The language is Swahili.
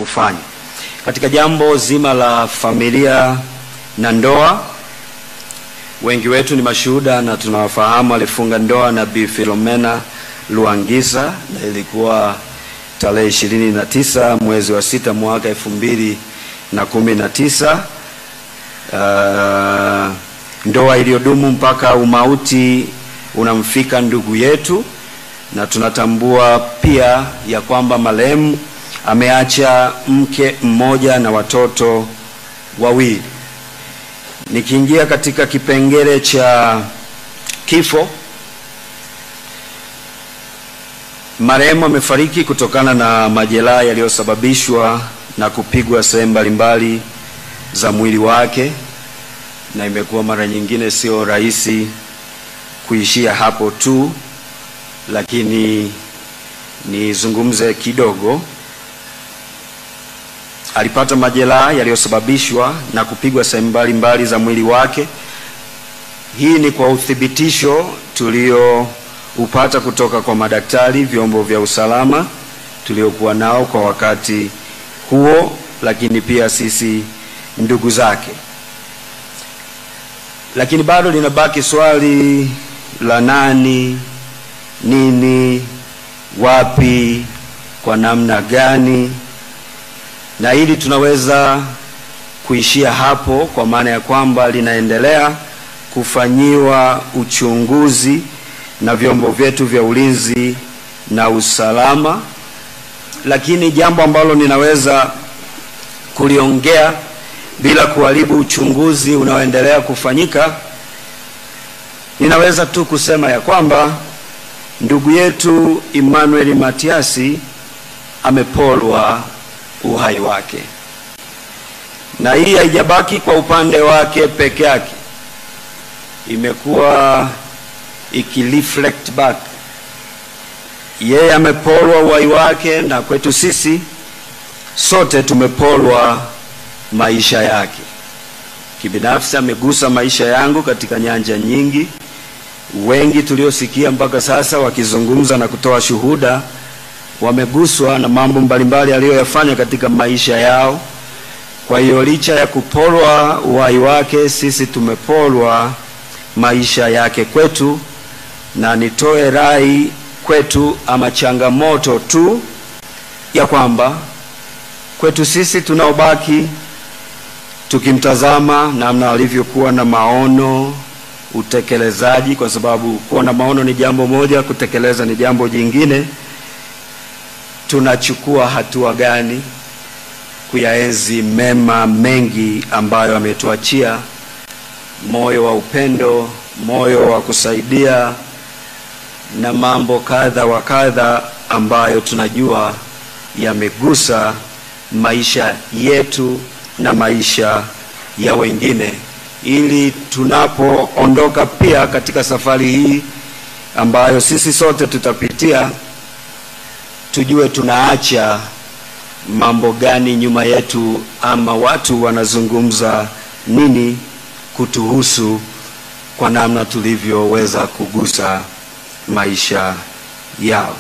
kufanya. Katika jambo zima la familia na ndoa, wengi wetu ni mashuhuda na tunawafahamu alifunga ndoa na Bi Philomena Luangisa, na ilikuwa tarehe 29 mwezi wa 6 mwaka 2019. Ndoa iliyodumu mpaka umauti unamfika ndugu yetu, na tunatambua pia ya kwamba marehemu ameacha mke mmoja na watoto wawili. Nikiingia katika kipengele cha kifo, marehemu amefariki kutokana na majeraha yaliyosababishwa na kupigwa sehemu mbalimbali za mwili wake, na imekuwa mara nyingine sio rahisi kuishia hapo tu, lakini nizungumze kidogo. Alipata majeraha yaliyosababishwa na kupigwa sehemu mbalimbali za mwili wake. Hii ni kwa uthibitisho tulioupata kutoka kwa madaktari, vyombo vya usalama tuliokuwa nao kwa wakati huo, lakini pia sisi ndugu zake. Lakini bado linabaki swali la nani, nini, wapi, kwa namna gani, na hili tunaweza kuishia hapo, kwa maana ya kwamba linaendelea kufanyiwa uchunguzi na vyombo vyetu vya ulinzi na usalama. Lakini jambo ambalo ninaweza kuliongea bila kuharibu uchunguzi unaoendelea kufanyika, ninaweza tu kusema ya kwamba ndugu yetu Emmanuel Matiasi amepolwa uhai wake, na hii haijabaki kwa upande wake peke yake, imekuwa ikireflect back. Yeye amepolwa uhai wake, na kwetu sisi sote tumepolwa maisha yake. Kibinafsi amegusa maisha yangu katika nyanja nyingi. Wengi tuliosikia mpaka sasa wakizungumza na kutoa shuhuda wameguswa na mambo mbalimbali aliyoyafanya katika maisha yao. Kwa hiyo licha ya kupolwa uhai wake, sisi tumepolwa maisha yake kwetu, na nitoe rai kwetu ama changamoto tu ya kwamba kwetu sisi tunaobaki tukimtazama namna alivyokuwa na maono, utekelezaji, kwa sababu kuwa na maono ni jambo moja, kutekeleza ni jambo jingine. Tunachukua hatua gani kuyaenzi mema mengi ambayo ametuachia? Moyo wa upendo, moyo wa kusaidia, na mambo kadha wa kadha ambayo tunajua yamegusa maisha yetu na maisha ya wengine, ili tunapoondoka pia katika safari hii ambayo sisi sote tutapitia, tujue tunaacha mambo gani nyuma yetu, ama watu wanazungumza nini kutuhusu kwa namna tulivyoweza kugusa maisha yao.